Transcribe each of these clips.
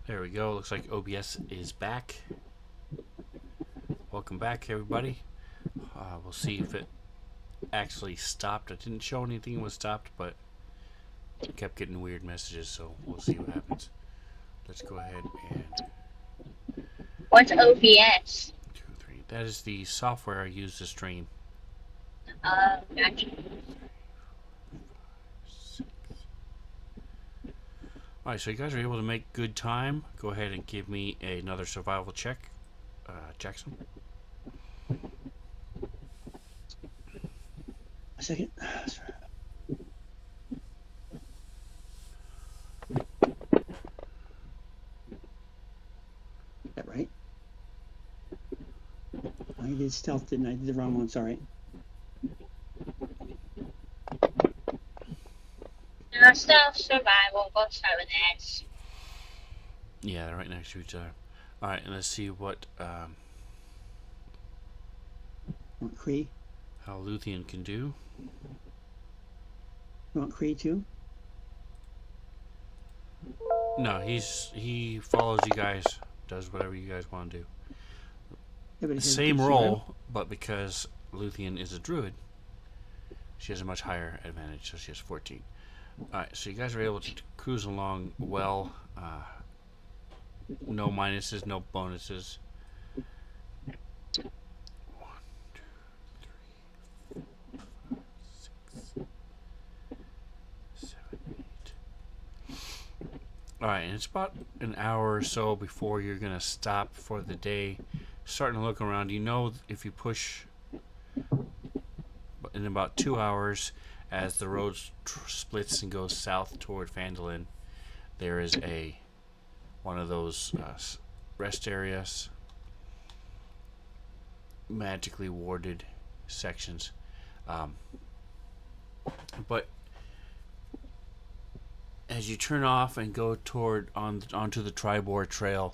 There we go. Looks like OBS is back. Welcome back, everybody. We'll see if it actually stopped. It didn't show anything was stopped, but it kept getting weird messages, so we'll see what happens. Let's go ahead and What's OBS? 2, 3. That is the software I use to stream. Gotcha. Alright, so you guys are able to make good time. Go ahead and give me another survival check, Jackson. A second. Is that right? I did stealth, didn't I? I did the wrong one, sorry. No, stealth survival. Both start with S. Yeah, they're right next to each other. Alright, and let's see what Want Cree? how Luthien can do. You want Cree too? No, he follows you guys, does whatever you guys want to do. Yeah, but it says Same good role, survival. but because Luthien is a druid, she has a much higher advantage, so she has 14. Alright, so you guys are able to cruise along well. No minuses, no bonuses. 1, 2, 3, 4, 5, 6, 7, 8. Alright, and it's about an hour or so before you're going to stop for the day. Starting to look around, you know if you push in about 2 hours as the road splits and goes south toward Phandalin, there is one of those rest areas, magically warded sections. But as you turn off and go onto the Tribor Trail,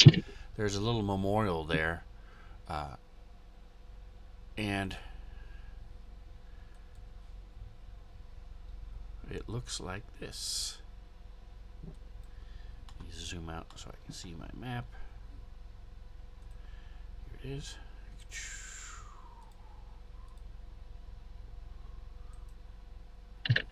there's a little memorial there, and it looks like this. Let me zoom out so I can see my map. Here it is. There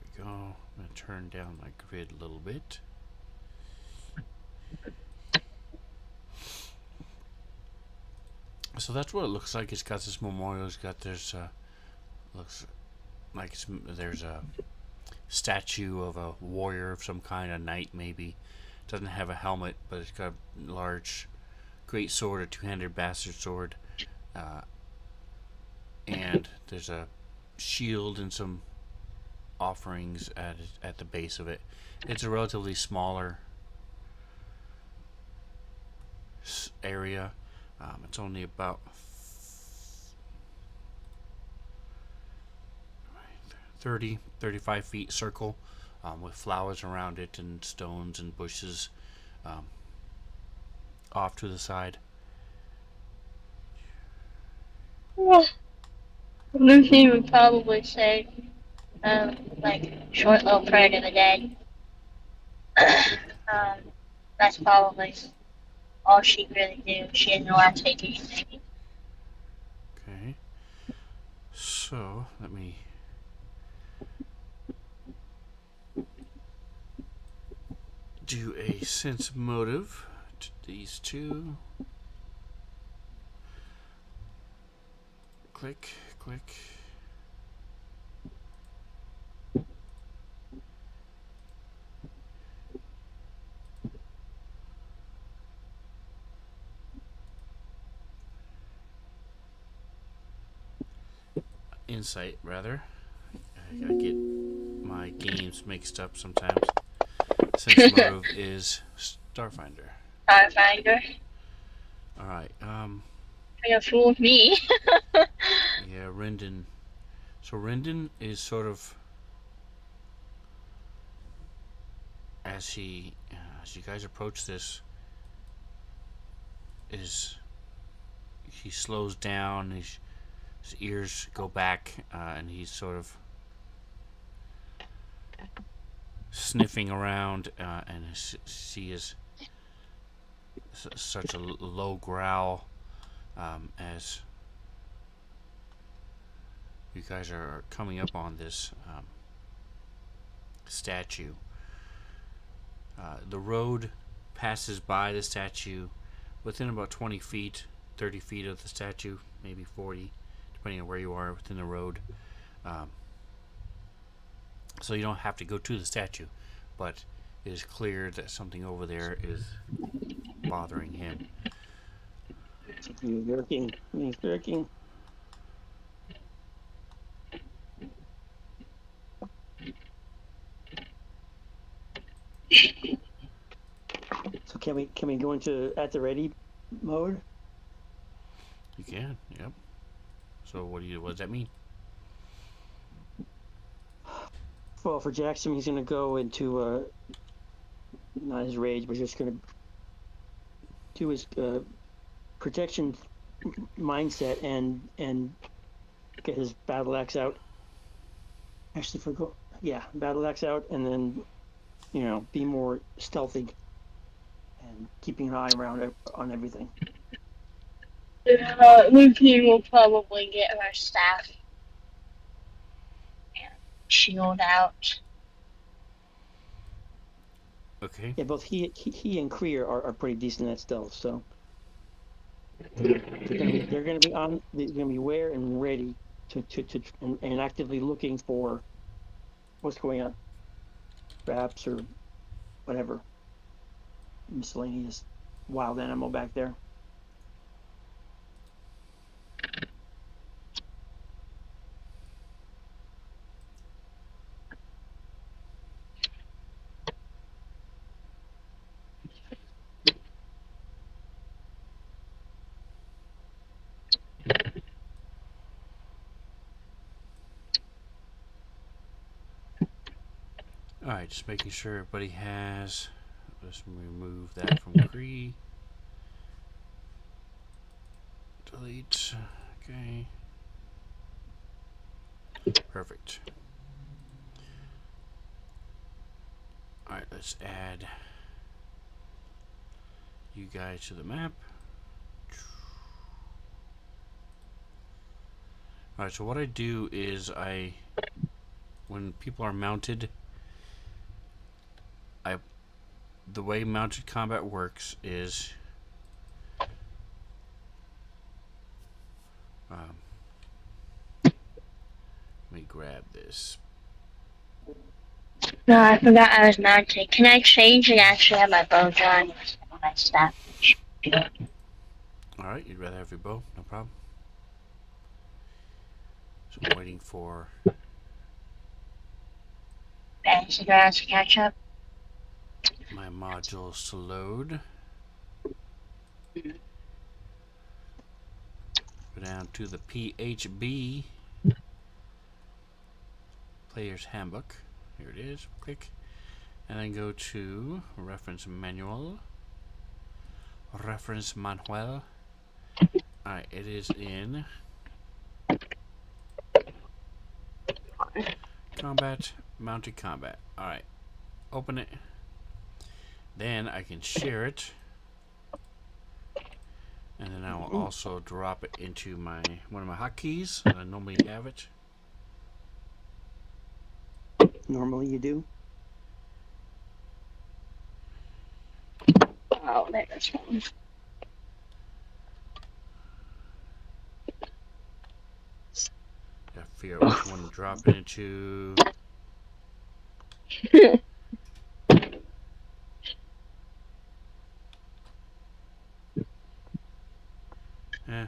we go. I'm going to turn down my grid a little bit. So that's what it looks like. It's got this memorial. It's got looks like there's a statue of a warrior of some kind, a knight maybe. It doesn't have a helmet, but it's got a large, great sword, a two-handed bastard sword, and there's a shield and some offerings at the base of it. It's a relatively smaller area. It's only about 35 feet circle, with flowers around it and stones and bushes off to the side. Lucy would probably say, like, short little prayer to the dead. um, that's probably all she'd really do. She didn't know how to take anything. Okay. So, let me do a sense motive to these two. Click, click. Insight, rather. I get my games mixed up sometimes. Sense motive is Starfinder. Starfinder. Alright, You're fool with me. yeah, Rendon. So Rendon is sort of, as you guys approach this, he slows down. His ears go back, and he's sort of sniffing around and she is such a low growl as you guys are coming up on this statue. The road passes by the statue within about 20 feet, 30 feet of the statue, maybe 40, depending on where you are within the road. So you don't have to go to the statue, but it is clear that something over there is bothering him. He's lurking. He's lurking. So can we go into at the ready mode? You can, yep. So what does that mean? Well, for Jackson, he's gonna go into not his rage, but just gonna do his protection mindset and get his battle axe out. Actually, battle axe out, and then be more stealthy and keeping an eye around on everything. Lucy will probably get her staff and shield out. Okay. Yeah, both he and Kree are pretty decent at stealth, so they're gonna be aware and ready to and actively looking for what's going on, traps or whatever miscellaneous wild animal back there. Alright, just making sure everybody has. Let's remove that from Cree. Delete. Okay. Perfect. Alright, let's add you guys to the map. Alright, so what I do is when people are mounted, the way mounted combat works is let me grab this. No, I forgot I was mounted. Can I change and actually have my bow drawn instead of my staff? Alright, you'd rather have your bow? No problem. So I'm waiting for Instagram to catch up. my modules to load. Go down to the PHB Player's Handbook. Here it is. Click. And then go to Reference Manual. Reference Manual. Alright, it is in Combat, Mounted Combat. Alright, open it. Then I can share it. And then I will also drop it into one of my hotkeys that I normally have it. Normally you do. Oh, there's one. Gotta figure out which one to drop it into.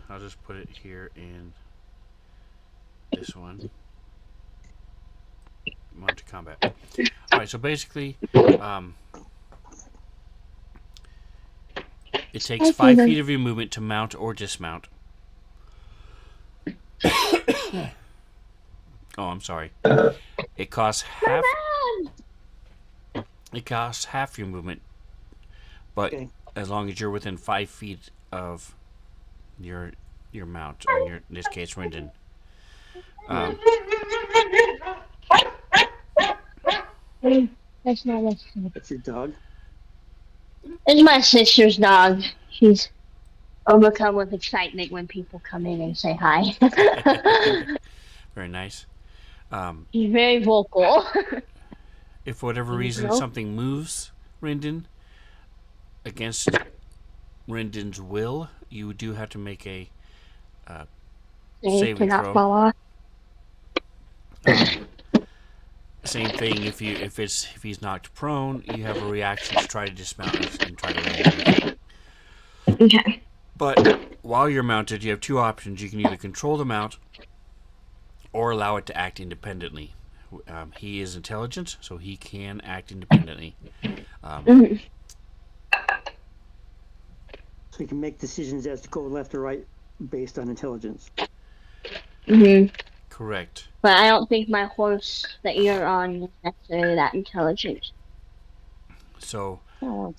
I'll just put it here in this one. Mounted combat. Alright, so basically, it takes 5 feet of your movement to mount or dismount. Oh, I'm sorry. It costs half. It costs half your movement, but as long as you're within 5 feet of your mount, or in this case, Rendon. That's not my sister. That's your dog. It's my sister's dog. She's overcome with excitement when people come in and say hi. Very nice. She's very vocal. If for whatever You reason know? something moves Rendon against Rendon's will, you do have to make a They saving cannot throw. fall off. Same thing if he's knocked prone, you have a reaction to try to dismount and try to land him again. Okay. But while you're mounted, you have two options. You can either control the mount or allow it to act independently. He is intelligent, so he can act independently. Mhm. So you can make decisions as to go left or right based on intelligence. Mhm. Correct. But I don't think my horse that you're on is necessarily that intelligent. So Oh,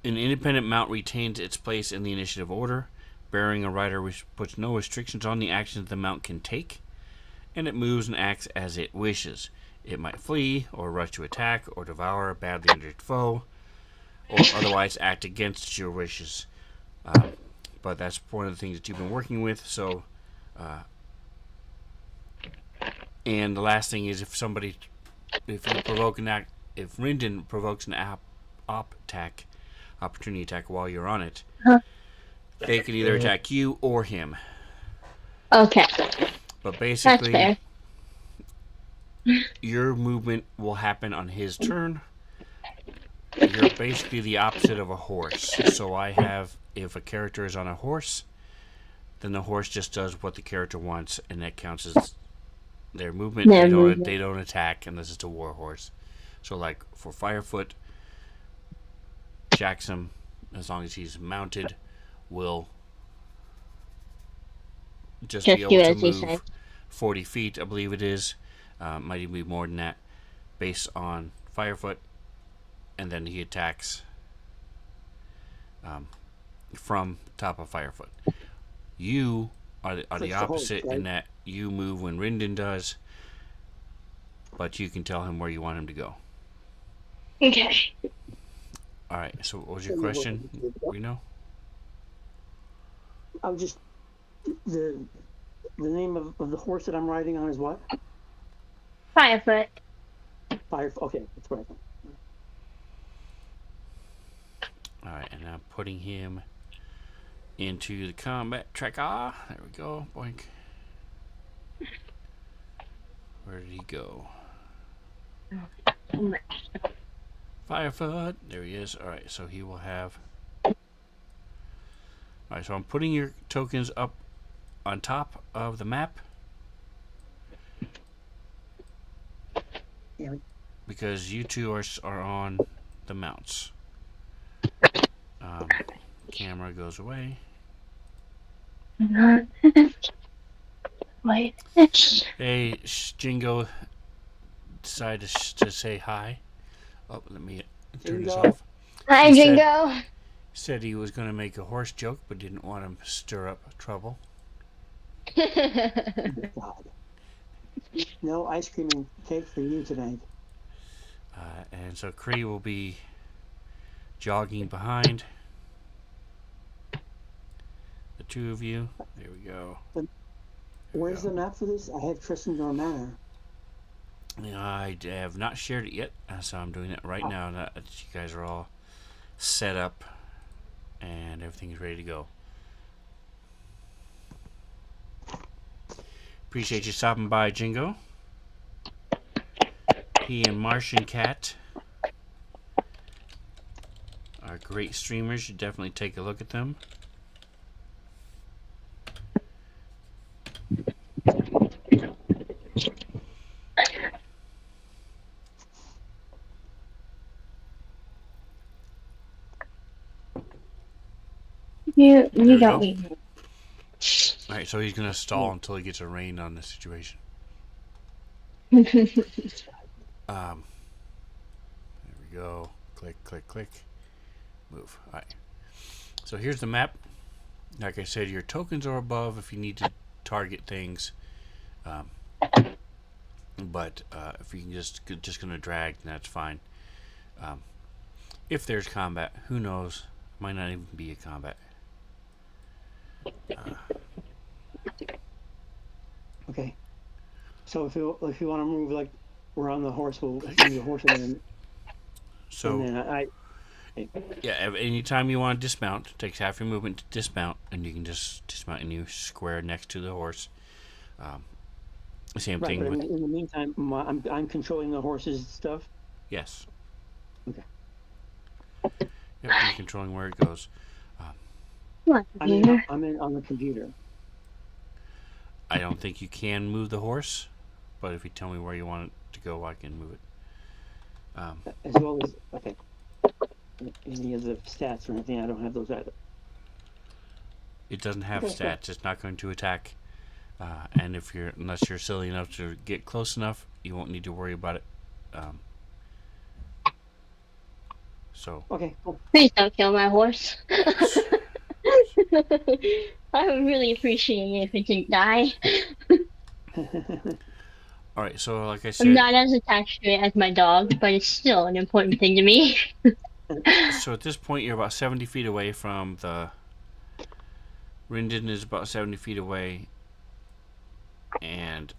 an independent mount retains its place in the initiative order. Bearing a rider puts no restrictions on the actions the mount can take, and it moves and acts as it wishes. It might flee, or rush to attack, or devour a badly injured foe, or otherwise act against your wishes. But that's one of the things that you've been working with. So, and the last thing is if you provoke an act, if Rendon provokes an opportunity attack while you're on it, Huh. they can either attack you or him. Okay, But that's basically, fair. your movement will happen on his turn. You're basically the opposite of a horse. So if a character is on a horse, then the horse just does what the character wants, and that counts as their movement. Their They don't movement. they don't attack unless it's a war horse. So like for Firefoot, Jackson, as long as he's mounted, will just be Just do able to as he says. move 40 feet, I believe it is. Might even be more than that, based on Firefoot, and then he attacks from top of Firefoot. You are the opposite horse, right? in that you move when Rendon does, but you can tell him where you want him to go. Okay. All right. So, what was your question? We know. I'm just the name of the horse that I'm riding on is what? Firefoot. Fire. Okay, that's right. All right, and I'm putting him into the combat tracker. There we go. Boink. Where did he go? Firefoot. There he is. All right, so he will have. All right, so I'm putting your tokens up on top of the map Yeah. because you two are on the mounts. Camera goes away. Wait. Hey, Jingo decided to say hi. Oh, let me turn this Jingo. off. Hi, He said- Jingo. Said he was going to make a horse joke, but didn't want him to stir up trouble. God. No ice cream and cake for you tonight. And so Cree will be jogging behind the two of you. There we go. Where's the map for this? I have Tristendor Manor. I have not shared it yet, so I'm doing it right now. That you guys are all set up and everything's ready to go. Appreciate you stopping by, Jingo. He and Martian Cat are great streamers. You should definitely take a look at them. You we don't go. need me. Alright, so he's going to stall until he gets a rein on the situation. There we go. Click, click, click. Move. Alright. So here's the map. Like I said, your tokens are above if you need to target things. But if you can just gonna drag, then that's fine. Um, if there's combat, who knows? Might not even be a combat. Okay. So if you want to move like we're on the horse, we'll move the horse, and So then I yeah, anytime you want to dismount, it takes half your movement to dismount, and you can just dismount and you square next to the horse. Um, Same right. thing But with in the meantime, I'm controlling the horse's stuff. yes. Okay. Yep, you're controlling where it goes. Come on, I'm in. computer. I'm in on the computer. I don't think you can move the horse, but if you tell me where you want it to go, I can move it. As well as okay. Any of the stats or anything, I don't have those either. It doesn't have Okay, cool. stats. It's not going to attack. And unless you're silly enough to get close enough, you won't need to worry about it. Um, so Okay, cool. Please don't kill my horse. I would really appreciate it if it didn't die. all right. So like I I'm said, not as attached to it as my dog, but it's still an important thing to me. so at this point you're about 70 feet away from the. Rindon is about 70 feet away, and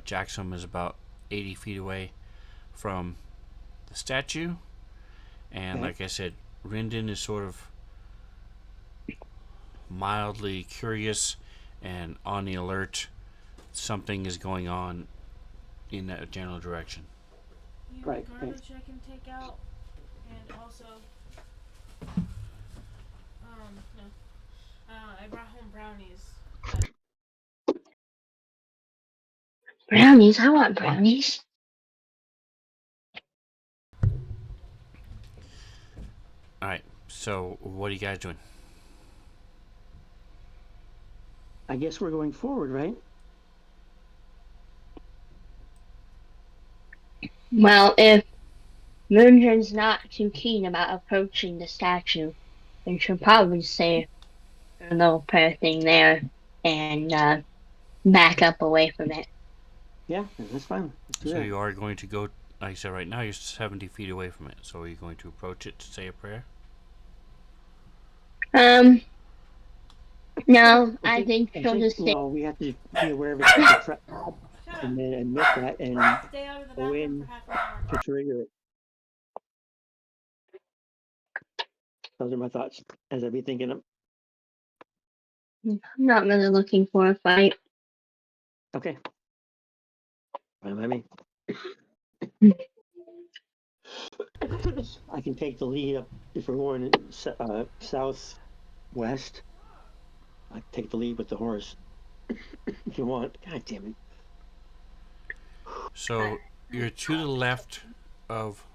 Jackson is about 80 feet away from the statue. And Okay. like I said, Rindon is sort of mildly curious and on the alert. Something is going on in that general direction. You have Right, thanks. garbage I can take out, and also, no. I brought home brownies. Brownies, I want brownies. All right. So what are you guys doing? I guess we're going forward, right? Well, if Moondra's not too keen about approaching the statue, then she'll probably say a little prayer thing there and back up away from it. Yeah, that's fine. Let's do So that. you are going to go. Like I said, right now you're 70 feet away from it. So are you going to approach it to say a prayer? Um, no, I think I she'll think just say, we have to be aware of its trap, and then admit that and Stay out of the go bathroom for in half an hour. to trigger it. Those are my thoughts as I be thinking them. I'm not really looking for a fight. Okay. Fine by me. I can take the lead up if we're going southwest. I can take the lead with the horse if you want. God damn it. So you're to the left of,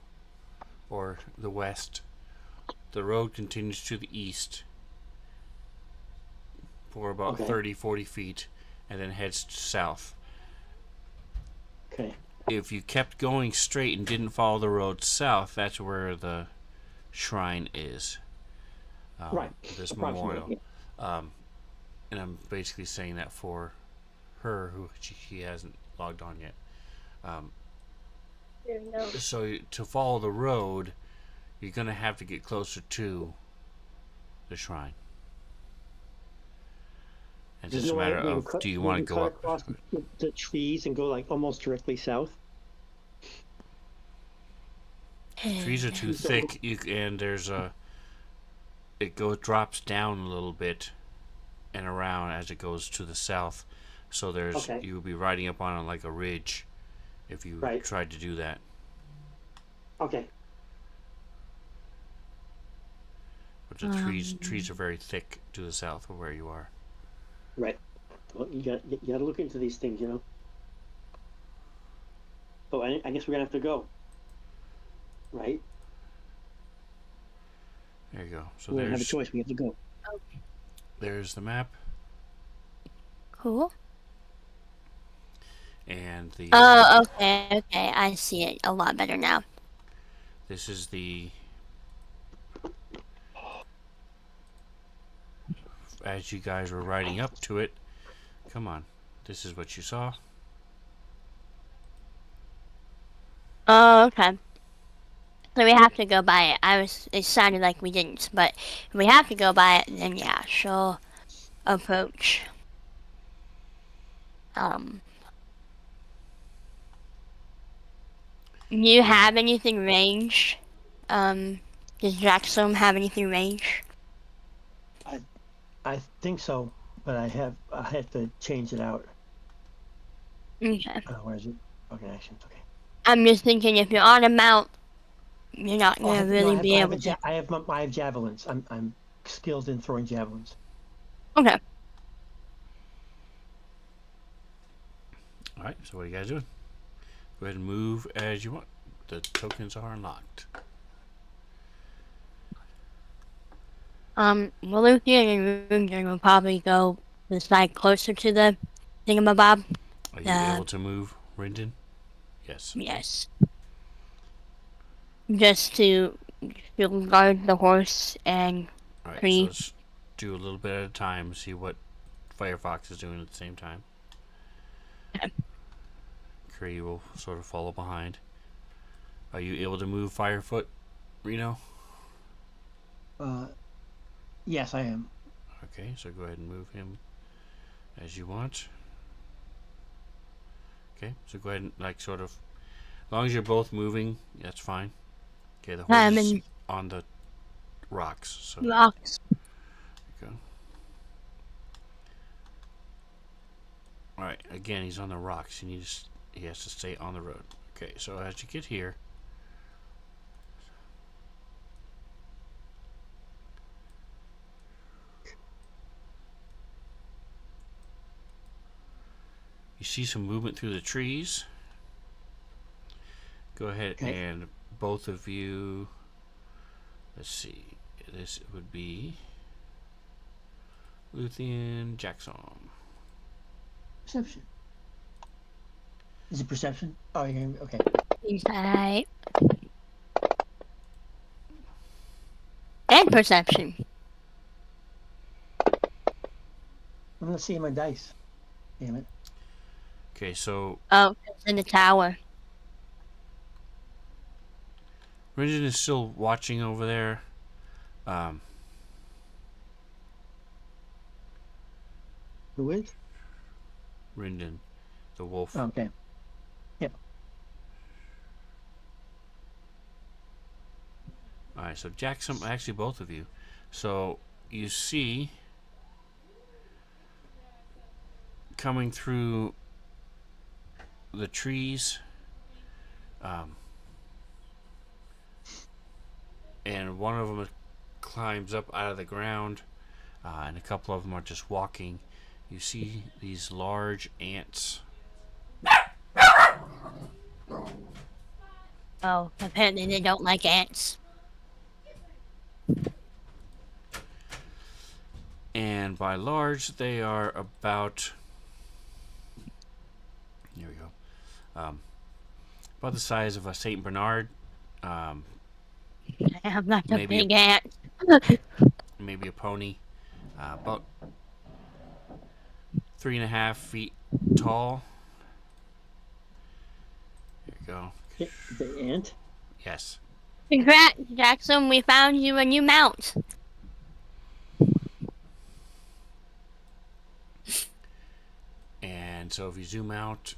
or the west. The road continues to the east for about Okay. 30, 40 feet and then heads south. Okay. If you kept going straight and didn't follow the road south, that's where the shrine is. Right. This Approximately. memorial. Yeah. And I'm basically saying that for her, who she hasn't logged on yet. So to follow the road, you're going to have to get closer to the shrine. It's There's just a no way matter we can of cut, do you we want to can go cut up? across the trees and go like almost directly south. Trees are too thick, and there's a. Drops down a little bit and around as it goes to the south. So Okay. you would be riding up on like a ridge if you Right. tried to do that. Okay. But the trees are very thick to the south of where you are. Right. Well, you got to look into these things, Oh, I guess we're gonna have to go. Right. There you go. So We don't have a choice. We have to go. there's the map Cool. and the. Oh, okay. I see it a lot better now. This is the. As you guys were riding up to it, come on. This is what you saw. Oh, okay. So we have to go by it. It sounded like we didn't, but if we have to go by it, then yeah, she'll approach. Do you Yeah. have anything ranged? Does Jackson have anything ranged? I think so, but I have to change it out. Okay. Where is it? Okay, actions. Okay. I'm just thinking if you're on a mount, you're not Oh, I gonna have, no, really be able to. I have javelins. I'm skilled in throwing javelins. Okay. All right. So what are you guys doing? Go ahead and move as you want. The tokens are unlocked. Lucian and Rugen will probably go the side closer to the thingamabob. Are you able to move, Rendon? Yes. Okay. Yes. Just to shield guard the horse and All right. So tree. let's do a little bit at a time. See what Firefox is doing at the same time. Cree will sort of follow behind. Are you able to move Firefoot, Reno? Yes, I am. Okay, so go ahead and move him as you want. Okay, so go ahead and sort of, as long as you're both moving, that's fine. Okay, the horse I'm is in on the rocks, so rocks. there you go. All right, again, he's on the rocks. He has to stay on the road. Okay, so as you get here, you see some movement through the trees. Go ahead and both of you. Let's see. This would be Luthien Jackson. Perception. Is it perception? Oh, yeah. Okay. Insight. And perception. I'm not seeing my dice. Damn it. Okay, so Oh, it's in the tower. Ringen is still watching over there. Who is? Ringen, the wolf. Oh, okay. Yeah. All right, so Jackson, actually both of you. So you see coming through the trees, and one of them climbs up out of the ground, and a couple of them are just walking. You see these large ants. Oh, apparently they don't like ants. And by large, they are about. Here we go. About the size of a Saint Bernard. I'm not a Maybe big ant. maybe a pony. About 3.5 feet tall. There you go. The ant? Yes. Congrats, Jackson. We found you a new mount. And so if you zoom out,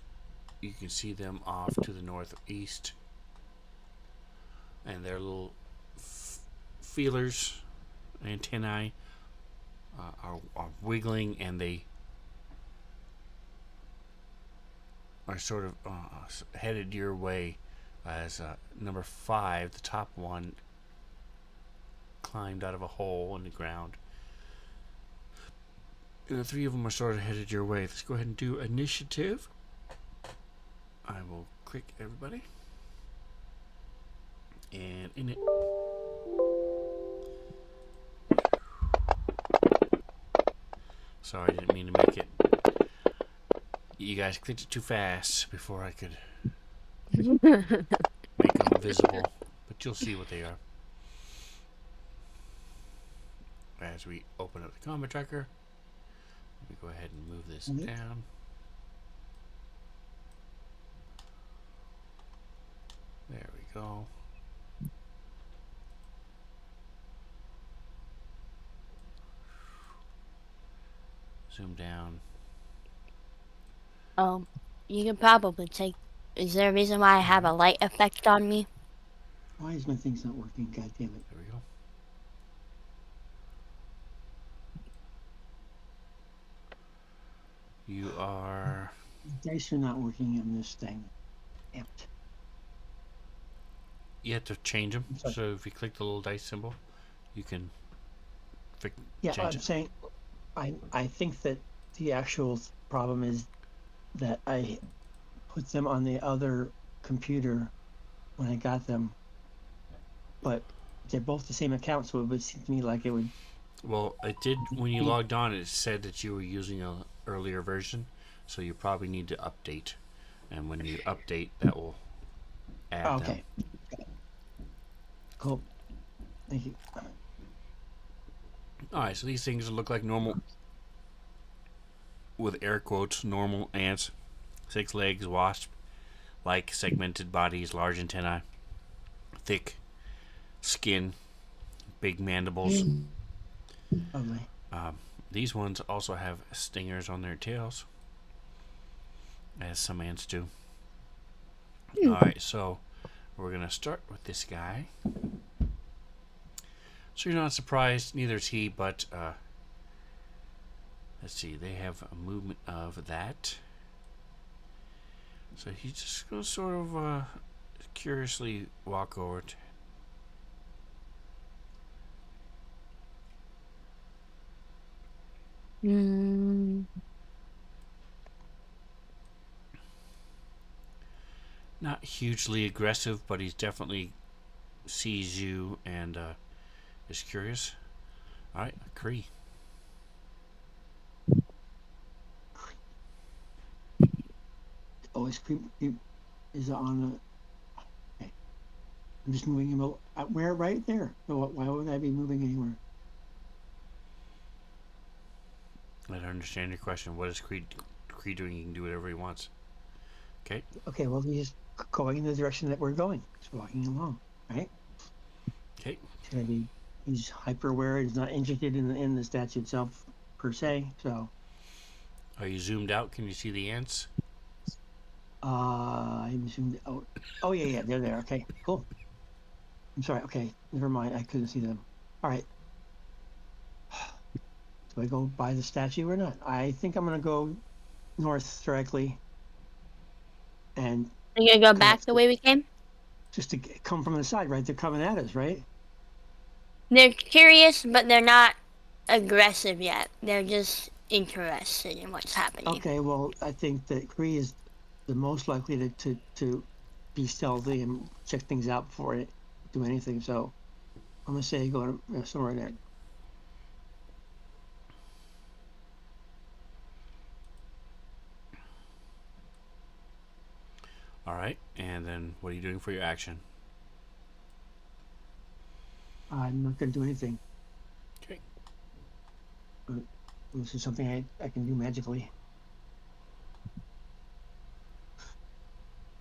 you can see them off to the northeast. And their little feelers, antennae, are wiggling, and they are sort of headed your way as number 5, the top one, climbed out of a hole in the ground. And the 3 of them are sort of headed your way. Let's go ahead and do initiative. I will click everybody. And in it. Sorry, I didn't mean to make it. You guys clicked it too fast before I could make them visible. But you'll see what they are as we open up the combat tracker. Let me go ahead and move this down. go. Zoom down. You can probably take. Is there a reason why I have a light effect on me? Why is my thing's not working? God damn it. There we go. You are. The dice are not working on this thing. Damn it. You have to change them. I'm sorry. So if you click the little dice symbol, you can Yeah, change I'm it. saying I think that the actual problem is that I put them on the other computer when I got them, but they're both the same account, so it would seem to me like it would. Well, it did when you logged on. It said that you were using an earlier version, so you probably need to update. And when you update, that will add Oh, them. okay. Cool. Thank you. All right, so these things look like normal, with air quotes, normal ants. 6 legs, wasp, like segmented bodies, large antennae, thick skin, big mandibles. Lovely. These ones also have stingers on their tails, as some ants do. Alright, so we're going to start with this guy. So you're not surprised, neither is he, but let's see, they have a movement of that. So he's just going to sort of curiously walk over to. Not hugely aggressive, but he's definitely sees you and is curious. Alright, Cree. Oh, his creep is on the. Okay. I'm just moving him. Where? Right there. So why would I be moving anywhere? I don't understand your question. What is Cree doing? He can do whatever he wants. Okay. Okay. Well, he's going in the direction that we're going. He's walking along, right? Okay. He's hyper aware. He's not interested in the statue itself per se. So. Are you zoomed out? Can you see the ants? I'm zoomed out. Oh yeah, they're there. Okay, cool. I'm sorry. Okay, never mind. I couldn't see them. All right. Do I go by the statue or not? I think I'm gonna go north directly, and Are you gonna go come back up the way we came? just to come from the side. Right, they're coming at us, right? They're curious, but they're not aggressive yet. They're just interested in what's happening. Okay. Well, I think that Kree is the most likely to be stealthy and check things out before I do anything. So I'm gonna say go to somewhere there. Alright. And then what are you doing for your action? I'm not gonna do anything. Okay. This is something I can do magically.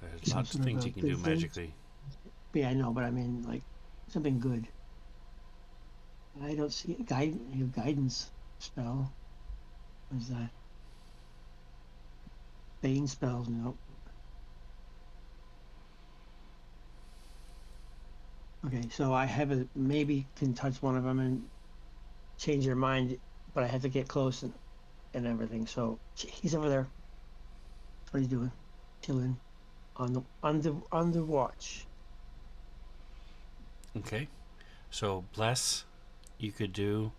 There's Some lots of sort of things a you can do good thing. magically. Yeah, I know, but I mean, like, something good. I don't see guidance spell. What is that? Bane spells, no. Okay, so I have maybe can touch one of them and change their mind, but I have to get close and everything. So he's over there. That's what he's doing, chilling on the watch. Okay. So bless you could do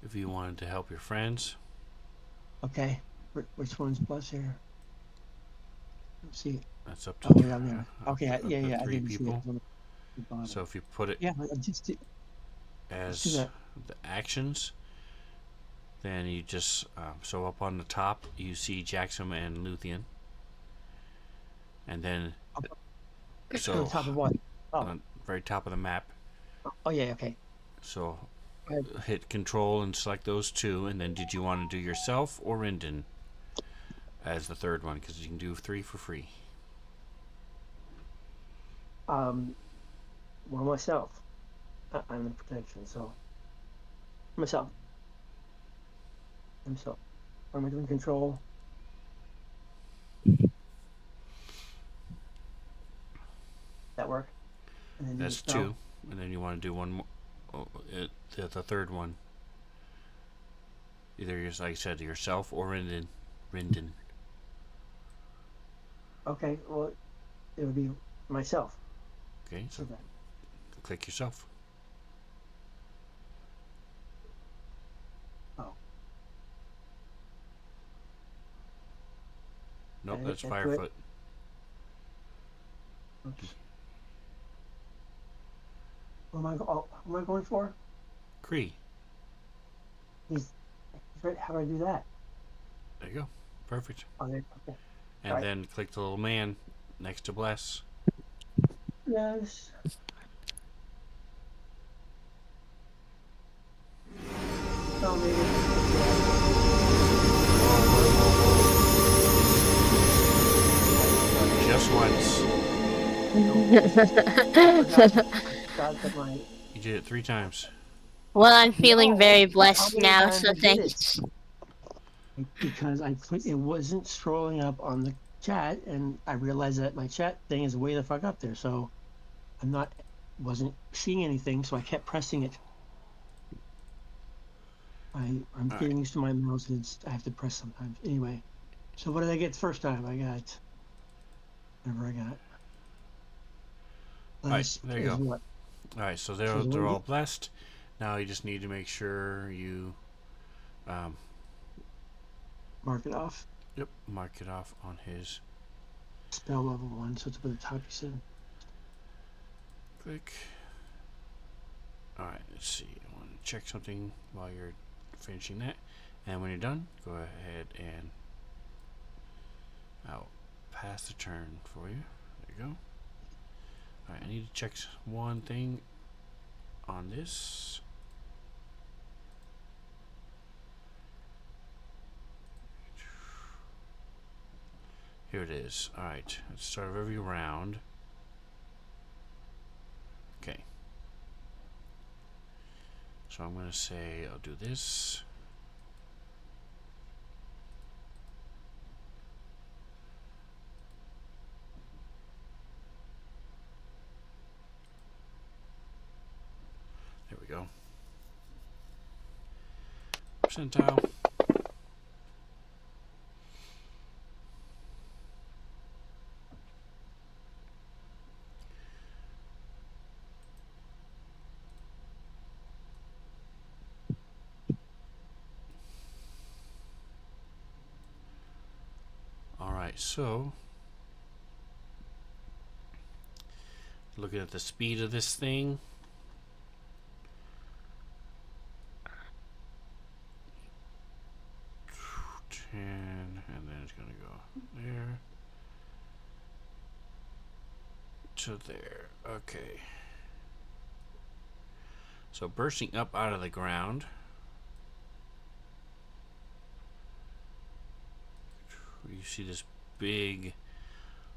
if you wanted to help your friends. Okay, which one's plus here? Let's see. That's up to Oh, way down there. Okay, up to yeah, I 3 didn't see it. people. On the bottom. So if you put it Yeah, let's do as that. the actions, then you just so up on the top you see Jackson and Luthien, and then On so top of what? Oh, on the very top of the map. oh yeah, okay. So Go ahead. hit Control and select those two, and then did you want to do yourself or Rendon as the third one? Because you can do 3 for free. Well, myself. I'm the protection, so myself. Myself. What am I doing? Control. That work? And then do the That's spell. 2. And then you want to do one more. Oh, the third one. Either, like I said, yourself or Rinden. Okay, well, it would be myself. Okay, so Okay. click yourself. Oh. Nope, And that's that's good. Firefoot. Oops. What am I going for? Cree. He's right. How do I do that? There you go. Perfect. Oh, there. Okay. And Alright. then click the little man next to Bless. Yes. Oh, maybe. Just once. I forgot that my. You did it 3 times. Well, I'm feeling No, very how blessed many now, times so I did it? thanks. Because it wasn't scrolling up on the chat, and I realized that my chat thing is way the fuck up there, so wasn't seeing anything, so I kept pressing it. I'm All getting used to my mouse, and I have to press sometimes. Anyway, so what did I get the first time? I got whatever I got. Right, there you go. What? Alright, so So they're all blessed. Now you just need to make sure you mark it off. yep, mark it off on his. Spell level 1, so it's at the top. You said. Click. Alright, let's see. I want to check something while you're finishing that. And when you're done, go ahead and I'll pass the turn for you. There you go. Alright, I need to check one thing on this. Here it is. Alright, at the start of every round. Okay. So I'm going to say I'll do this. There we go. Percentile. Alright, so looking at the speed of this thing. And then it's going to go there to there. Okay. So bursting up out of the ground. You see this big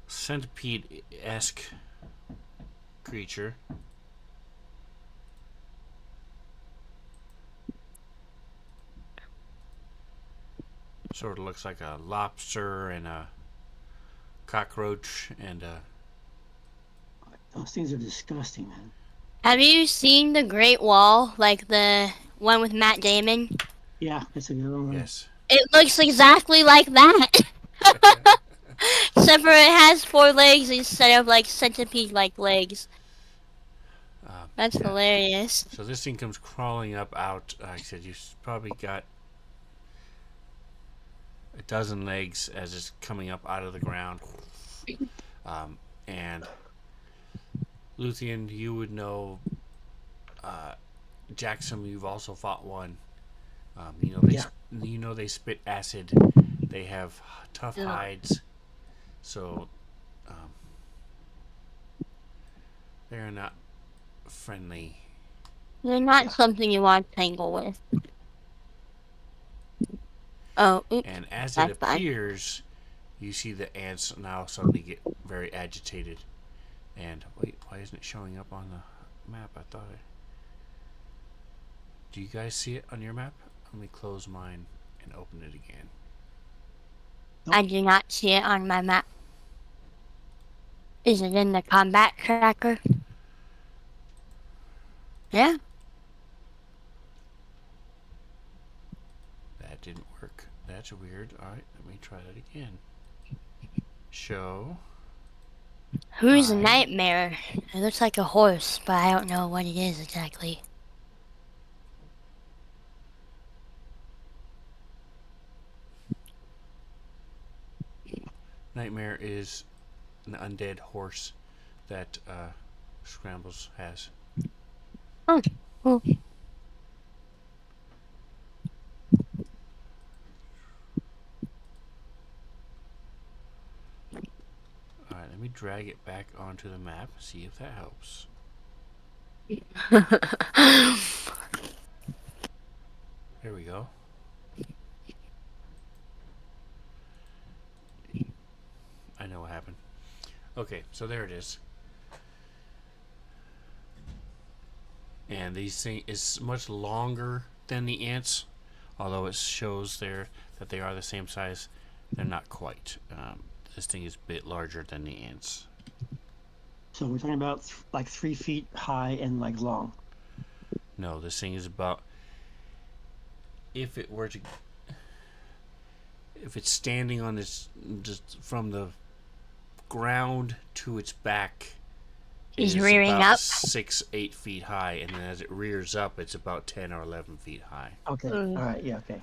centipede-esque creature. Sort of looks like a lobster and a cockroach and a. Those things are disgusting, man. Have you seen The Great Wall, like the one with Matt Damon? Yeah, that's a good one. Yes. It looks exactly like that. Except for it has 4 legs instead of like centipede-like legs. That's yeah. hilarious. So this thing comes crawling up out. Like I said, you've probably got a dozen legs as it's coming up out of the ground. And Luthien, you would know. Jackson, you've also fought one. You know they spit acid. They have tough hides, so they're not friendly. They're not something you want to tangle with. Oh, oops. And as That's it appears, you see the ants now suddenly get very agitated. And wait, why isn't it showing up on the map. I thought I. Do you guys see it on your map? Let me close mine and open it again. I do not see it on my map. Is it in the combat tracker? Yeah. That didn't work. That's weird. Alright, let me try that again. Show. Who's a Hi. nightmare? It looks like a horse, but I don't know what it is exactly. Nightmare is an undead horse that Scrambles has. Oh, cool. Alright, let me drag it back onto the map, see if that helps. There we go. I know what happened. Okay, so there it is. And these thing is much longer than the ants, although it shows there that they are the same size. They're not quite. This thing is a bit larger than the ants. So we're talking about like 3 feet high and like long. No, this thing is about. If it were to. If it's standing on its. Just from the ground to its back. He's Is rearing about up. 6-8 feet high, and then as it rears up, it's about 10 or 11 feet high. Okay. All right. Yeah. Okay.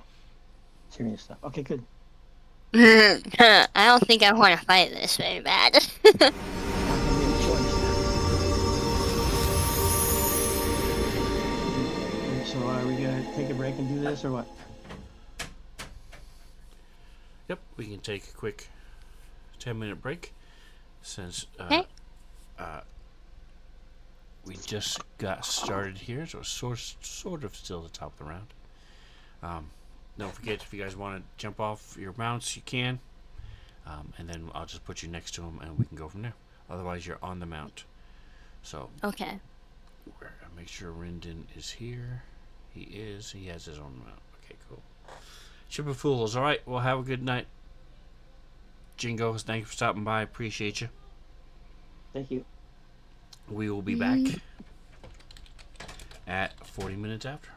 Serious stuff. Okay. Good. I don't think I want to fight this very bad. Not gonna be a choice. So are we gonna take a break and do this or what? Yep, we can take a quick 10-minute break since Okay. we just got started here, so it's sort of still the top of the round. Don't forget, if you guys want to jump off your mounts, you can. And then I'll just put you next to them and we can go from there. Otherwise, you're on the mount. So, Okay. make sure Rendon is here. He is. He has his own mount. Okay, cool. Ship of Fools. All right, well, have a good night. Jingo, thank you for stopping by. Appreciate you. Thank you. We will be back at 40 minutes after.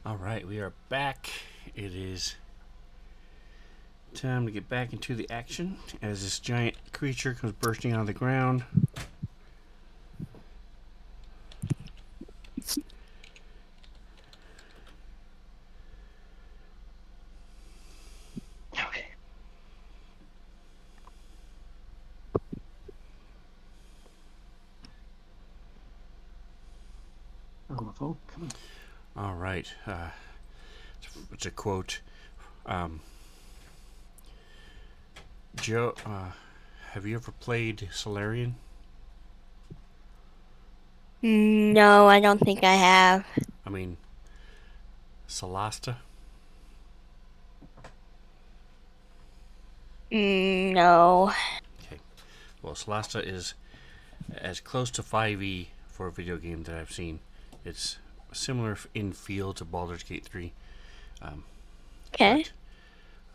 All right, we are back. It is time to get back into the action as this giant creature comes bursting out of the ground. Okay. Oh, my phone. Come on. All right. It's a quote. Joe, have you ever played Solarian? No, I don't think I have. I mean, Solasta? No. Okay. Well, Solasta is as close to 5e for a video game that I've seen. It's similar in feel to Baldur's Gate 3. Okay.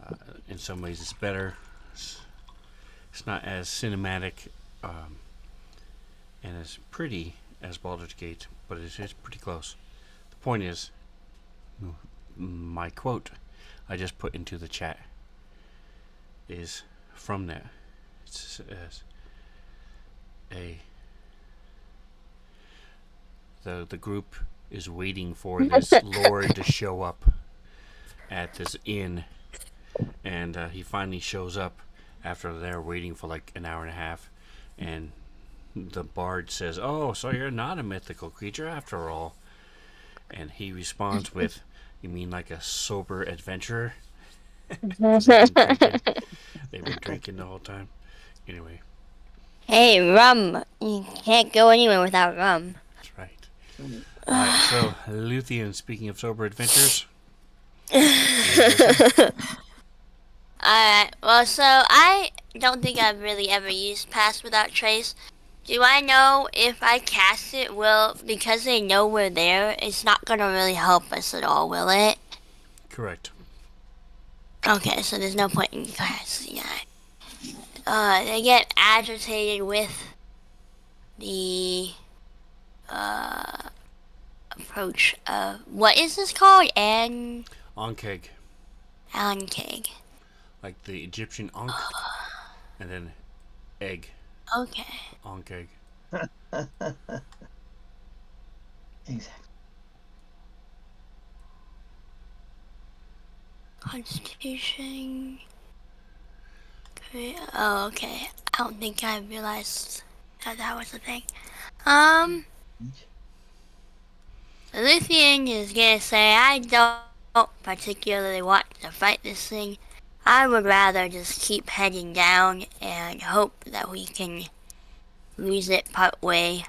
But in some ways it's better. It's not as cinematic and as pretty as Baldur's Gate, but it's pretty close. The point is, my quote I just put into the chat is from that. It says the group is waiting for this lord to show up at this inn, and he finally shows up after they're waiting for like an hour and a half, and the bard says, "Oh, so you're not a mythical creature after all," and he responds with, "You mean like a sober adventurer?" 'Cause they've been drinking the whole time. Anyway, Hey, rum. You can't go anywhere without rum. that's right. Alright, so Luthien, speaking of sober adventures. Alright, well, so I don't think I've really ever used Pass Without Trace. Do I know if I cast it, because they know we're there, it's not gonna really help us at all, will it? Correct. Okay, so there's no point in casting that. They get agitated with the, approach of, what is this called? Ankeg, Ankeg. like the Egyptian Ankh, and then egg. Okay. Ankeg. Exactly. Constitution. Okay. Oh, okay. I don't think I realized that was a thing. The Luthien is gonna say, I don't particularly want to fight this thing. I would rather just keep heading down and hope that we can lose it part way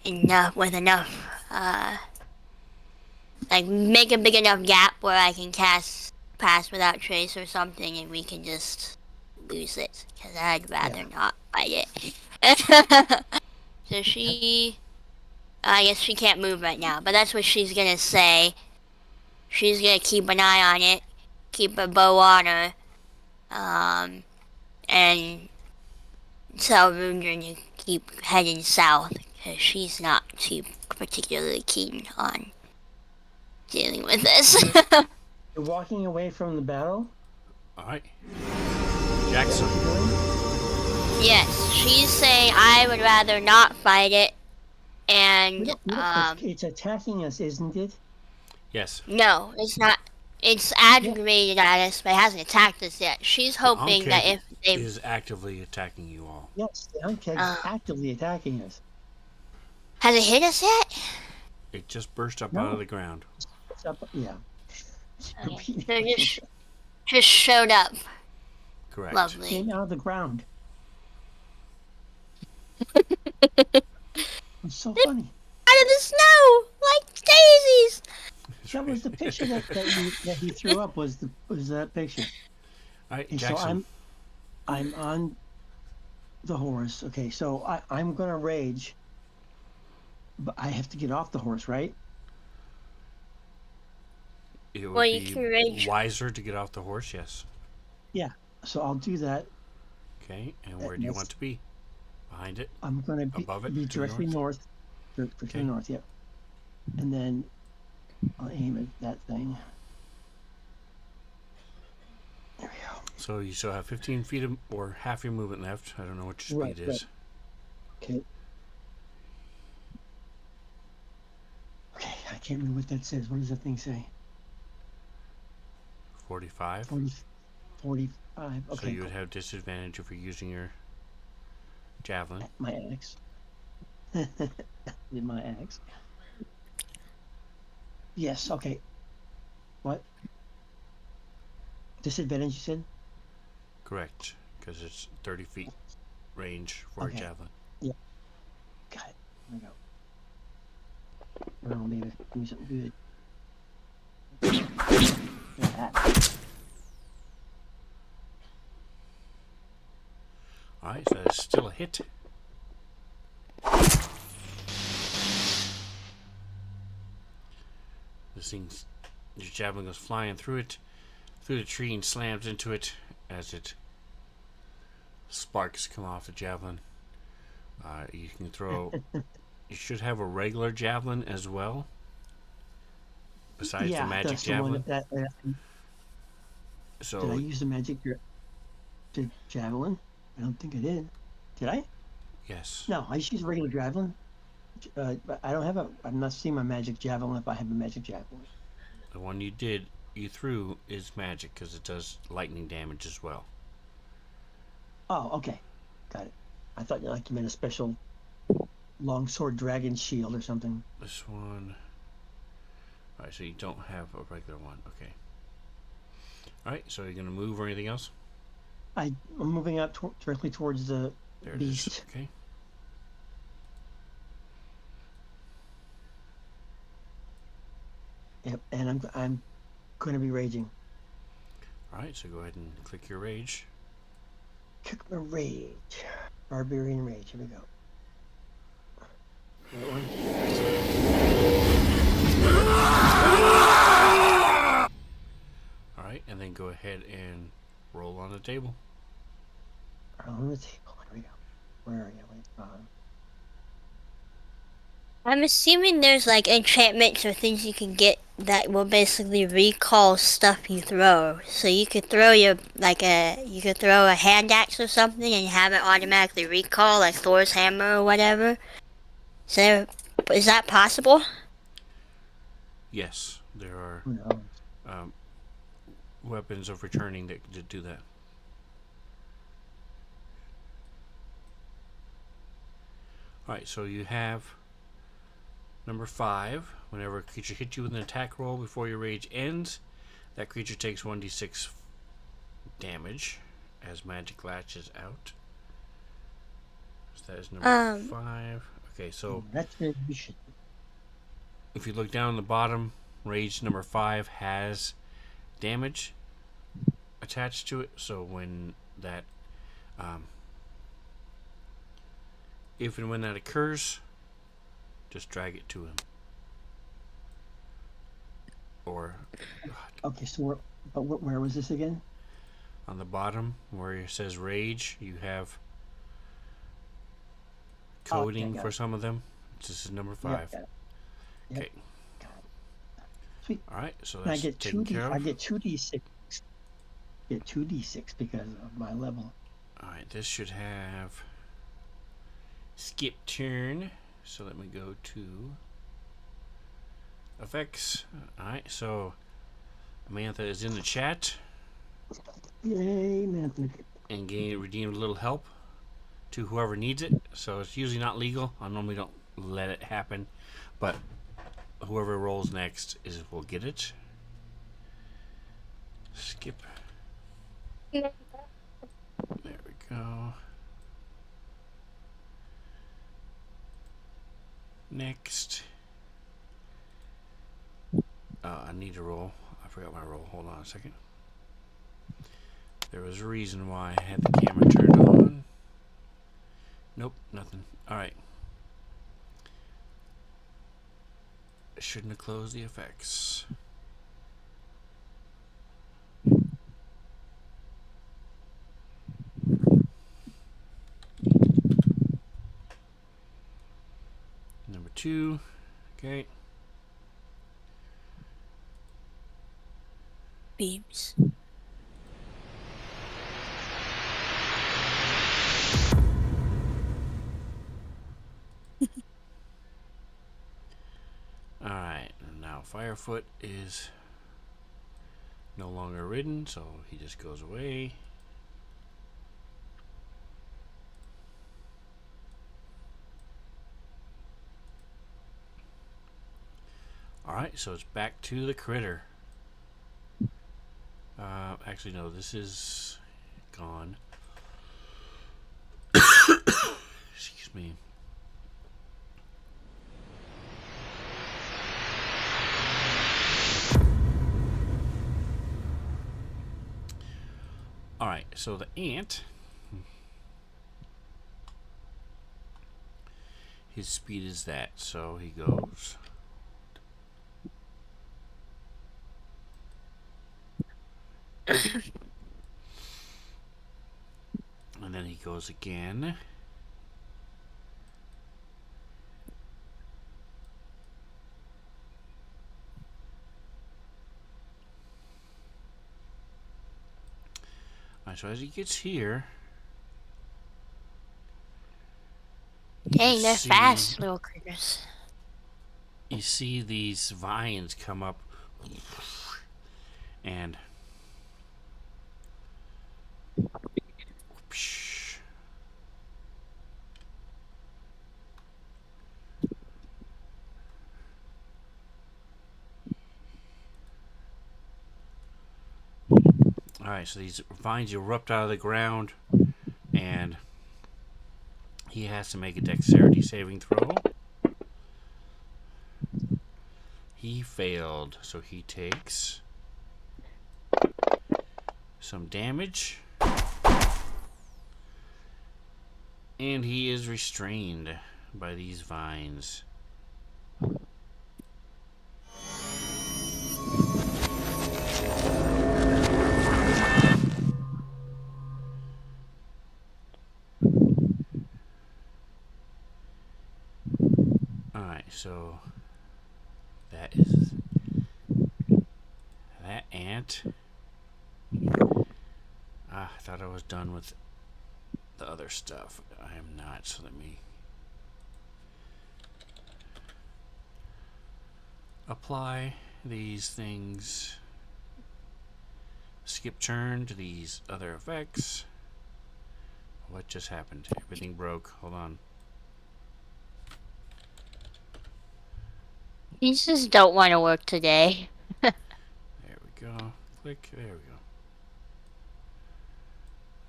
with enough, like make a big enough gap where I can cast Pass Without Trace or something and we can just lose it, because I'd rather not fight it. So I guess she can't move right now, but that's what she's gonna say. She's gonna keep an eye on it, keep a bow on her, and tell Rundgren to keep heading south, because she's not too particularly keen on dealing with this. You're walking away from the battle? Alright. Jackson. Yes, she's saying I would rather not fight it, and It's attacking us, isn't it? Yes. no, it's not. It's aggravated at us, but it hasn't attacked us yet. She's hoping Ankeg that if they is actively attacking you all. Yes, the Ankeg's actively attacking us. has it hit us yet. It just burst up No. out of the ground. It's up, yeah. Okay. So just showed up. Correct. Lovely. Came out of the ground. It's so funny. Out of the snow, like daisies. That was the picture that he threw up. Was that picture? Alright, And Jackson. so I'm on the horse. Okay, so I'm gonna rage, but I have to get off the horse, right? It would Well, you be can rage. wiser to get off the horse, yes. Yeah. So I'll do that. Okay, and where do you Yes. want to be? Behind it? I'm gonna Above it, be to the directly north. Directly Okay. north. Yep. And then I'll aim at that thing. There we go. So you still have 15 feet or half your movement left. I don't know what your Right, speed is. Okay. Okay, I can't remember what that says. What does that thing say? 45. 45. So Okay, you would cool. have disadvantage if you're using your javelin. My axe. Did my axe? Yes. Okay. What? Disadvantage? You said? Correct, because it's 30 feet range for Okay. a javelin. Yeah. Got it. There we go. Oh, maybe give me something good. That. All right, so that's still a hit. This thing's your javelin goes flying through the tree, and slams into it as it sparks come off the javelin. You can throw. You should have a regular javelin as well, besides the Yeah, magic that's the one javelin. that. Did I So use the javelin? I don't think I did. Did I? yes, No, I just used a regular javelin. But I don't have a. I'm not seeing my magic javelin if I have a magic javelin. the one you threw is magic because it does lightning damage as well. Oh, okay, got it. I thought like you meant a special longsword dragon shield or something. This one. All right, so you don't have a regular one. Okay. All right, so you're gonna move or anything else? I'm moving out directly towards the There it is. beast. Okay. Yep, and I'm going to be raging. All right, so go ahead and click your rage. Kick my rage, barbarian rage. Here we go. That one. All right, and then go ahead and roll on the table. On the table. Here we go. Where are you? Wait, I'm assuming there's like enchantments or things you can get that will basically recall stuff you throw. So you could throw you could throw a hand axe or something and have it automatically recall, like Thor's hammer or whatever. So is that possible? Yes, there are who knows? weapons of returning that do that. All right, so you have number 5. Whenever a creature hits you with an attack roll before your rage ends, that creature takes 1d6 damage as magic latches out. So that is number 5. Okay, so That's should. if you look down the bottom, rage number 5 has damage attached to it. So when that, if and when that occurs, just drag it to him. Or Okay, so where was this again? on the bottom where it says rage, you have coding got for it. some of them. This is number 5. Yep, Yep. Okay. Got it. Sweet. All right, so And I that's get taken care of. I get 2d6. Get 2d6 because of my level. All right, this should have skip turn. So let me go to effects. All right, so Amantha is in the chat Yay, man! and redeemed a little help to whoever needs it. So it's usually not legal. I normally don't let it happen, but whoever rolls next will get it. Skip. There we go. Next. I need to roll. I forgot my roll. Hold on a second. There was a reason why I had the camera turned on. Nope, nothing. Alright. Shouldn't have closed the effects. Number 2. Okay. beams. Alright, and now Firefoot is no longer ridden, so he just goes away. Alright, so it's back to the critter. Actually, no, this is gone. Excuse me. Alright, so the ant, his speed is that, so he goes. And then he goes again. Alright, so as he gets here, Dang, they're see- fast, little critters. you see these vines come up and alright, so these vines erupt out of the ground and he has to make a dexterity saving throw. He failed, so he takes some damage. And he is restrained by these vines. Alright, so that is that ant. I thought I was done with the other stuff. I am not, so let me apply these things. Skip turn to these other effects. What just happened? Everything broke. Hold on. These just don't want to work today. There we go. Click. There we go.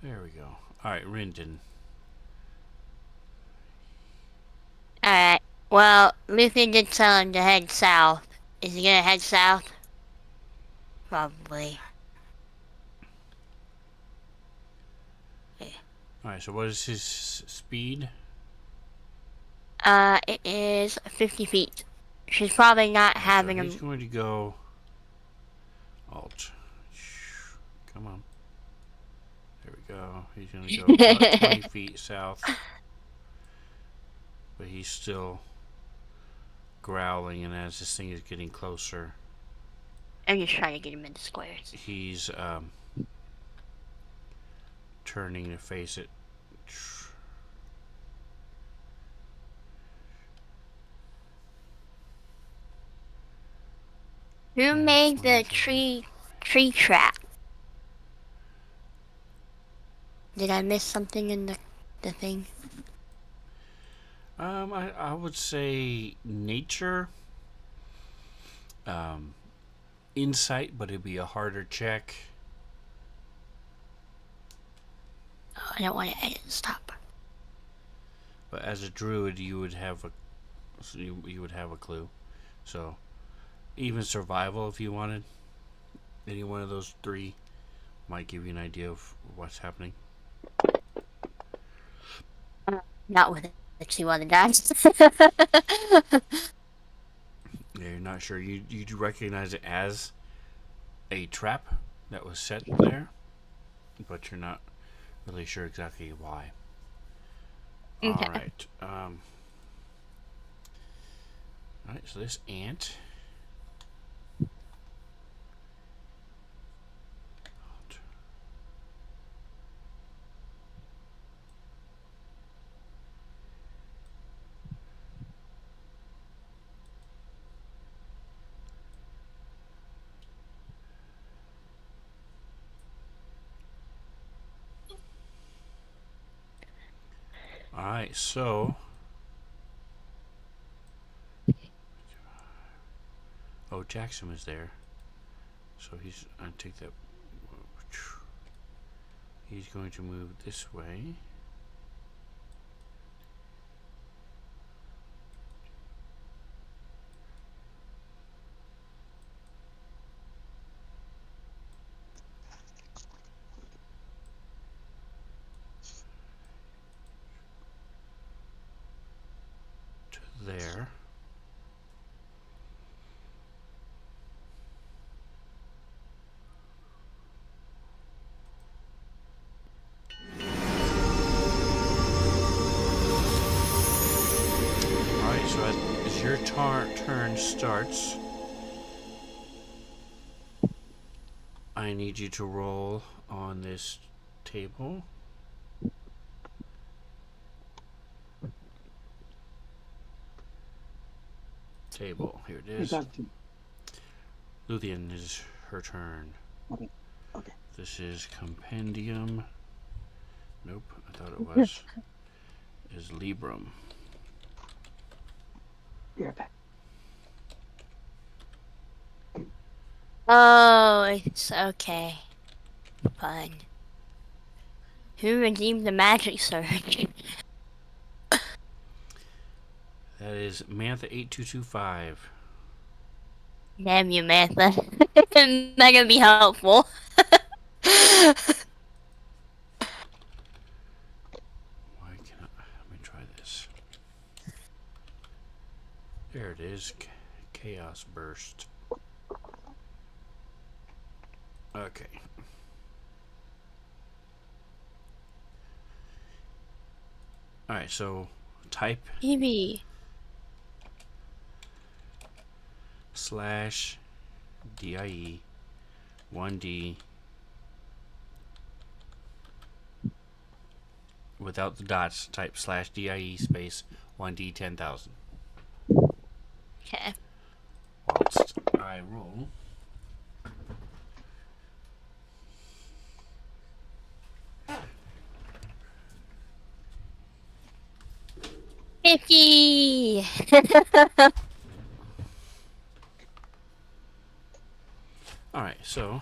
There we go. Alright, Rinden. Alright. Well, Luffy did tell him to head south. Is he gonna head south? Probably. Alright, so what is his speed? It is 50 feet. She's probably not having So him. he's going to go Alt. Come on. There we go. He's going to go about 20 feet south. But he's still growling, and as this thing is getting closer, I'm just trying to get him into squares. he's turning to face it. Who made the tree trap? Did I miss something in the thing? I would say nature, insight, but it'd be a harder check. Oh, I don't want to edit. Stop. But as a druid, you would have you would have a clue. So even survival, if you wanted, any one of those three might give you an idea of what's happening. Not with the 2 other dice. Yeah, you're not sure. You recognize it as a trap that was set there, but you're not really sure exactly why. Okay. All right. All right. So this ant Alright, so. Oh, Jackson is there. So he's. I take that. He's going to move this way. To there. Alright, so as your turn starts, I need you to roll on this table. Table, here it is. Luthien is her turn. Okay. Okay. This is compendium. Nope, I thought it was. Is Librum. Be right back. Oh, it's okay. Fine. Who redeemed the magic surge? That is Mantha 8225. Damn you, Mantha. Not gonna be helpful. Why can't I? Let me try this. There it is. Chaos Burst. Okay. Alright, so type Maybe. /DIE 1D without the dots, type /DIE space 1D 10,000. Okay. Whilst I roll. Fifty. Alright, so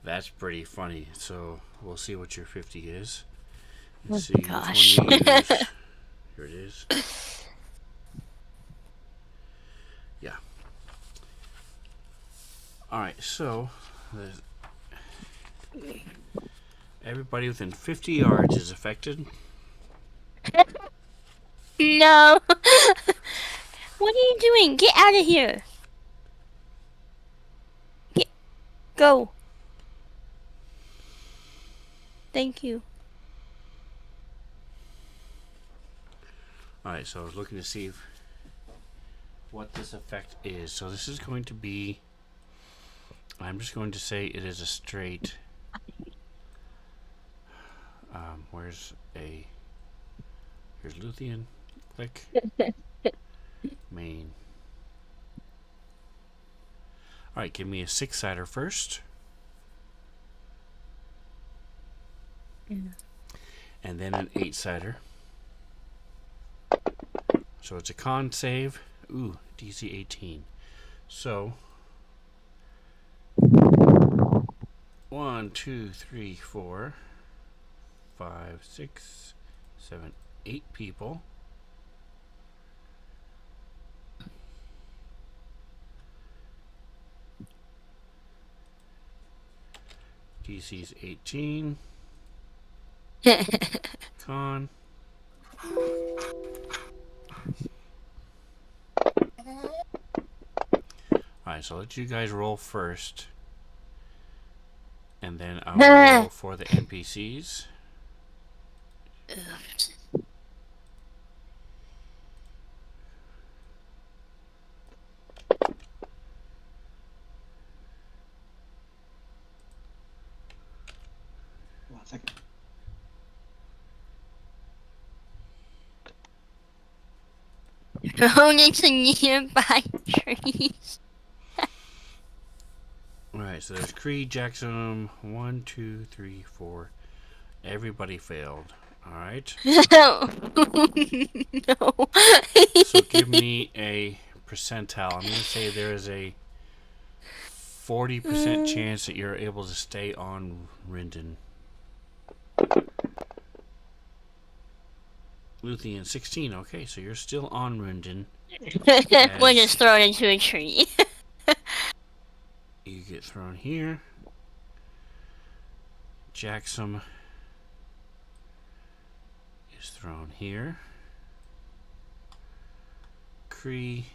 that's pretty funny. So we'll see what your 50 is. And Oh, see gosh. which one you use. Here it is. Yeah. Alright, so everybody within 50 yards is affected. No. What are you doing? Get out of here. Go. Thank you. Alright, so I was looking to see what this effect is. So this is going to be, I'm just going to say it is a straight, here's Luthien, click, main. Alright, give me a 6-sider first. And then an 8-sider. So it's a con save. Ooh, DC 18. So 1, 2, 3, 4, 5, 6, 7, 8 people. DC's 18. Con. Alright, so I'll let you guys roll first. And then I'll roll for the NPCs. Oops. One second. Thrown into nearby trees. Alright, so there's Creed, Jackson, 1, 2, 3, 4, Everybody failed. All right. No. So give me a percentile. I'm going to say there is a 40% chance that you're able to stay on Rindon. Luthien 16. Okay, so you're still on Rindon. We're just thrown into a tree. You get thrown here. Jackson is thrown here. Cree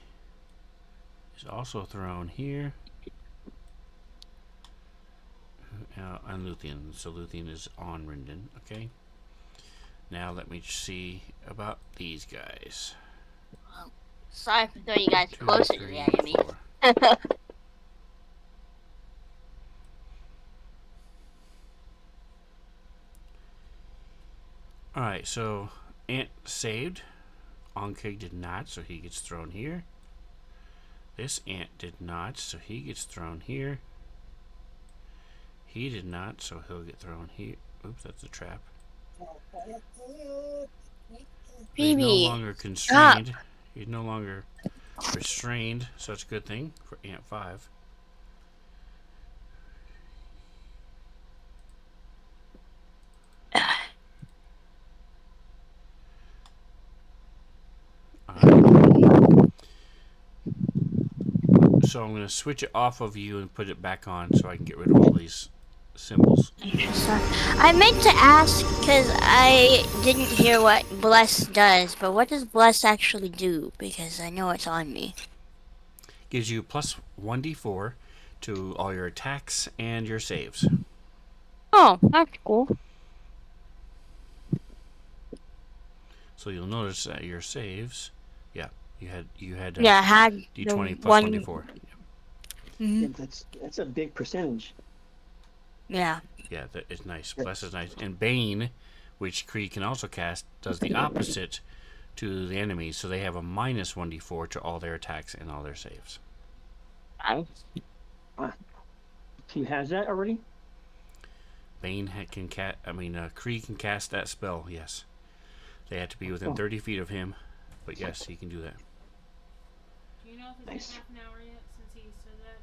is also thrown here. And Luthien. So Luthien is on Rindon. Okay. Now let me see about these guys. Sorry for throwing you guys 2, closer to 3, the enemy. 4. Alright, so Ant saved. Onkig did not, so he gets thrown here. This ant did not, so he gets thrown here. He did not, so he'll get thrown here. Oops, that's a trap. He's no longer constrained. He's no longer restrained, so that's a good thing for Ant 5. So I'm going to switch it off of you and put it back on so I can get rid of all these symbols. I meant to ask because I didn't hear what bless does, but what does bless actually do? Because I know it's on me. Gives you plus 1d4 to all your attacks and your saves. Oh, that's cool. So you'll notice that your saves, yeah, you had I had d20 plus 1d4. Yeah, that's a big percentage. Yeah. Yeah, that is nice. Bless is nice. And Bane, which Kree can also cast, does the opposite to the enemy, so they have a minus 1d4 to all their attacks and all their saves. Nice. He has that already? Bane Kree can cast that spell, yes. They have to be within 30 feet of him, but yes, he can do that. Do you know if it's Nice. been half an hour yet since he said that?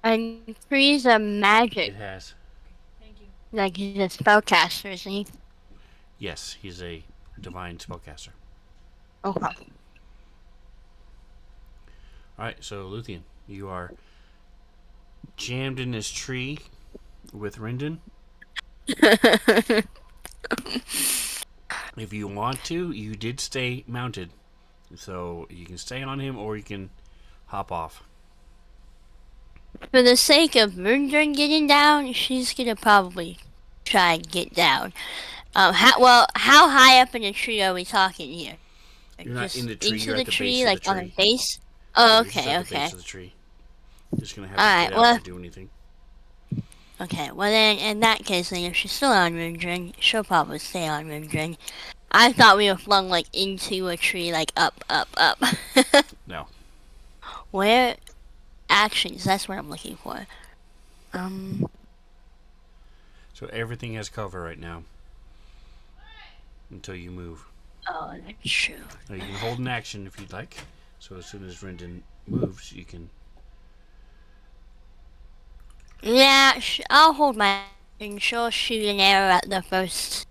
And Kree's a magic. It has. Thank you. Like he's a spellcaster, isn't he? Yes, he's a divine spellcaster. Okay. Alright, so Luthien, you are jammed in this tree with Rindon. If you want to, you did stay mounted. So you can stay on him or you can hop off. For the sake of Murdern getting down, she's gonna probably try and get down. How high up in the tree are we talking here? You're not Just in the tree, into you're the at the tree, base of like the on tree. the base? Oh, You're just okay, at the okay. base of the tree. You're just gonna have Alright, to get out to do anything. Okay, well then, in that case, then if she's still on Murdern, she'll probably stay on Murdern. I thought we were flung, like, into a tree, like, up. No. Where? Actions, that's what I'm looking for. So everything has cover right now. Until you move. Oh, that's true. Now you can hold an action if you'd like. So as soon as Rindon moves, you can... Yeah, I'll hold my action. She'll shoot an arrow at the first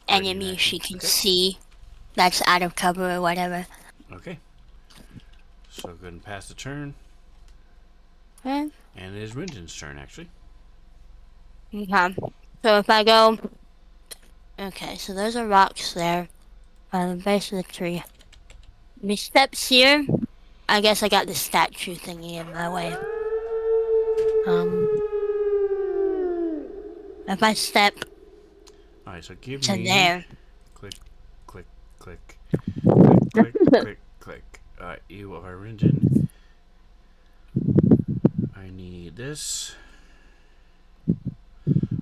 enemy she can see that's out of cover or whatever. Okay. So go ahead and pass the turn. Okay. And it is Rindon's turn, actually. Okay. So if I go... Okay, so there's a rocks there by the base of the tree. The steps here, I guess I got the statue thingy in my way. If I step Alright, so give to me... there. Click, click, click. Click, click, click, click. Alright, you are Rindon. I need this.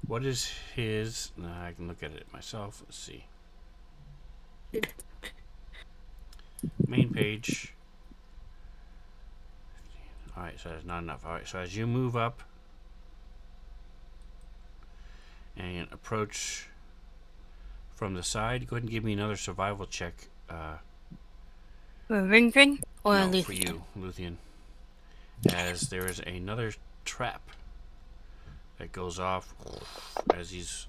What is his... No, I can look at it myself. Let's see. Main page. Alright, so that's not enough. Alright, so as you move up, approach from the side. Go ahead and give me another survival check. For Ring or No, Luthien? for you, Luthien. As there is another trap that goes off as he's